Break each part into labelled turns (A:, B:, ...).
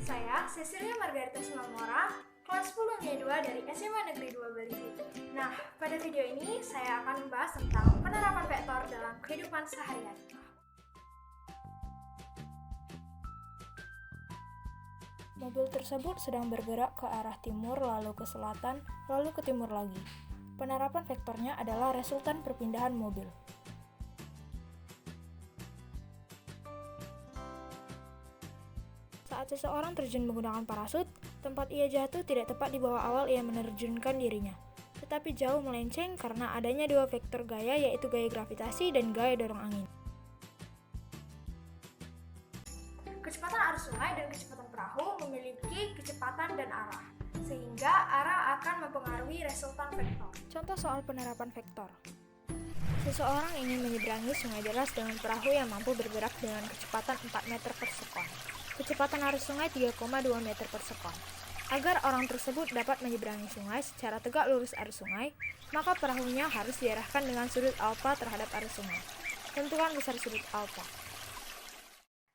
A: Saya Cecilia Margarita Simamora, kelas 10 Y2 dari SMA Negeri 2 Bali. Nah, pada video ini saya akan membahas tentang penerapan vektor dalam kehidupan sehari-hari.
B: Mobil tersebut sedang bergerak ke arah timur, lalu ke selatan, lalu ke timur lagi. Penerapan vektornya adalah resultan perpindahan mobil. Saat seseorang terjun menggunakan parasut, tempat ia jatuh tidak tepat di bawah awal ia menerjunkan dirinya, tetapi jauh melenceng karena adanya dua vektor gaya, yaitu gaya gravitasi dan gaya dorong angin.
A: Kecepatan arus sungai dan kecepatan perahu memiliki kecepatan dan arah, sehingga arah akan mempengaruhi resultan vektor.
B: Contoh soal penerapan vektor. Seseorang ingin menyeberangi sungai deras dengan perahu yang mampu bergerak dengan kecepatan 4 meter per sekon. Kecepatan arus sungai 3,2 meter per sekon. Agar orang tersebut dapat menyeberangi sungai secara tegak lurus arus sungai, maka perahunya harus diarahkan dengan sudut alfa terhadap arus sungai. Tentukan besar sudut alfa.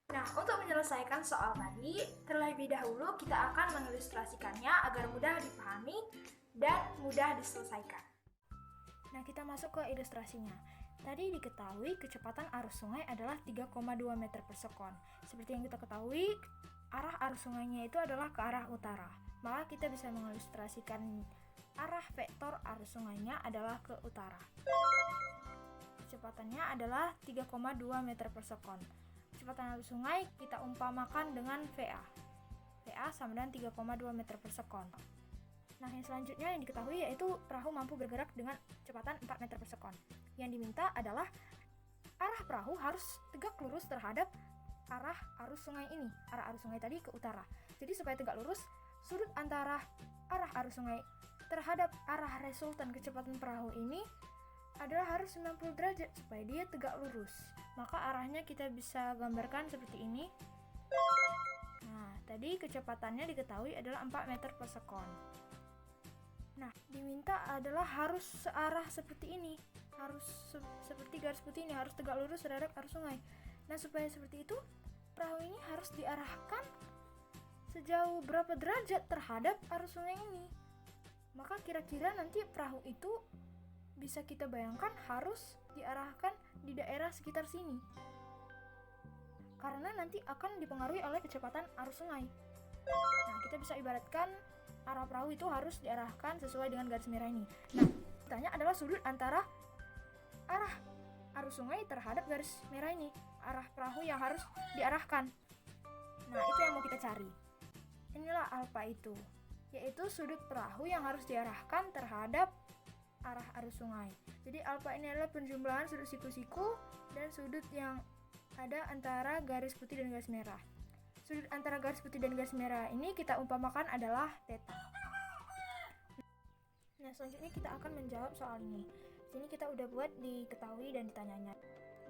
A: Nah, untuk menyelesaikan soal tadi, terlebih dahulu kita akan mengilustrasikannya agar mudah dipahami dan mudah diselesaikan.
B: Nah, kita masuk ke ilustrasinya. Tadi diketahui kecepatan arus sungai adalah 3,2 meter per sekon. Seperti yang kita ketahui, arah arus sungainya itu adalah ke arah utara. Maka kita bisa mengilustrasikan arah vektor arus sungainya adalah ke utara. Kecepatannya adalah 3,2 meter per sekon. Kecepatan arus sungai kita umpamakan dengan VA. VA sama dengan 3,2 meter per sekon. Nah, yang selanjutnya yang diketahui yaitu perahu mampu bergerak dengan kecepatan 4 meter per sekon. Yang diminta adalah arah perahu harus tegak lurus terhadap arah arus sungai ini. Arah arus sungai tadi ke utara. Jadi supaya tegak lurus, sudut antara arah arus sungai terhadap arah resultan kecepatan perahu ini adalah harus 90 derajat supaya dia tegak lurus. Maka arahnya kita bisa gambarkan seperti ini. Nah, tadi kecepatannya diketahui adalah 4 meter per sekon. Nah, diminta adalah harus searah seperti ini. Harus seperti garis putih ini, harus tegak lurus terhadap arus sungai. Nah, supaya seperti itu, perahu ini harus diarahkan sejauh berapa derajat terhadap arus sungai ini. Maka kira-kira nanti perahu itu bisa kita bayangkan harus diarahkan di daerah sekitar sini. Karena nanti akan dipengaruhi oleh kecepatan arus sungai. Nah, kita bisa ibaratkan arah perahu itu harus diarahkan sesuai dengan garis merah ini. Nah, ditanya adalah sudut antara arah arus sungai terhadap garis merah ini, arah perahu yang harus diarahkan. Nah, itu yang mau kita cari. Inilah alfa itu, yaitu sudut perahu yang harus diarahkan terhadap arah arus sungai. Jadi alfa ini adalah penjumlahan sudut siku-siku dan sudut yang ada antara garis putih dan garis merah. Sudut antara garis putih dan garis merah ini kita umpamakan adalah theta. Nah, selanjutnya kita akan menjawab soal ini. Sini kita udah buat diketahui dan ditanyanya.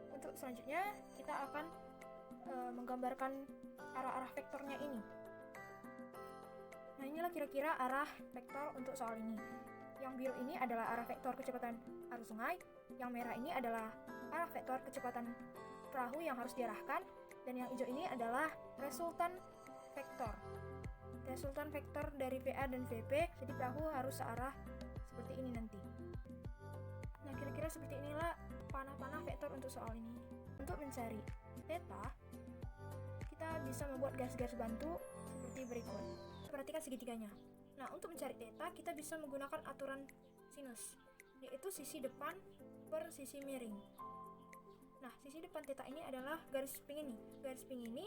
B: Untuk selanjutnya kita akan menggambarkan arah-arah vektornya ini. Nah, inilah kira-kira arah vektor untuk soal ini. Yang biru ini adalah arah vektor kecepatan arus sungai, yang merah ini adalah arah vektor kecepatan perahu yang harus diarahkan, dan yang hijau ini adalah resultan vektor. Resultan vektor dari VA dan VP, jadi perahu harus searah seperti ini nanti. Nah, kira-kira seperti inilah panah-panah vektor untuk soal ini. Untuk mencari theta, kita bisa membuat garis-garis bantu seperti berikut. Perhatikan segitiganya. Nah, untuk mencari theta, kita bisa menggunakan aturan sinus, yaitu sisi depan per sisi miring. Nah, sisi depan theta ini adalah garis ping ini. Garis ping ini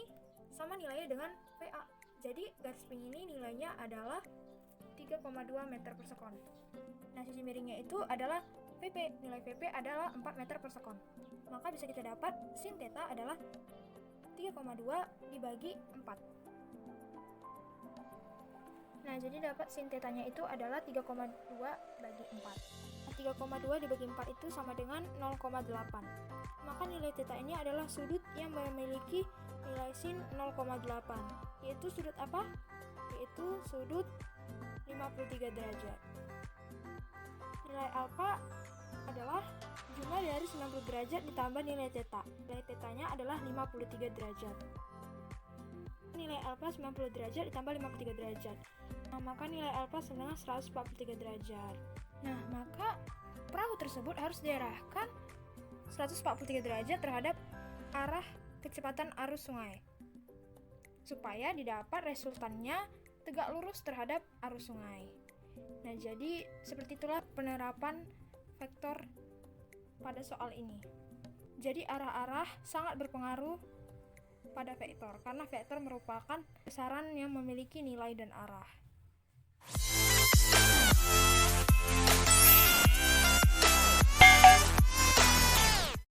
B: sama nilainya dengan VA. Jadi, garis ping ini nilainya adalah 3,2 meter per sekon. Nah, sisi miringnya itu adalah VP. Nilai VP adalah 4 meter per sekon. Maka bisa kita dapat sin theta adalah 3,2 dibagi 4. Nah, jadi dapat sin tetanya itu adalah 3,2 bagi 4. 3,2 dibagi 4 itu sama dengan 0,8. Maka nilai theta ini adalah sudut yang memiliki nilai sin 0,8. Yaitu sudut apa? Yaitu sudut 53 derajat. Nilai alfa adalah jumlah dari 90 derajat ditambah nilai theta. Nilai tetanya adalah 53 derajat. Nilai alfa 90 derajat ditambah 53 derajat. Nah, maka nilai alfa sama dengan 143 derajat. Nah, maka perahu tersebut harus diarahkan 143 derajat terhadap arah kecepatan arus sungai, supaya didapat resultannya tegak lurus terhadap arus sungai. Nah, jadi seperti itulah penerapan vektor pada soal ini. Jadi arah-arah sangat berpengaruh pada vektor, karena vektor merupakan besaran yang memiliki nilai dan arah.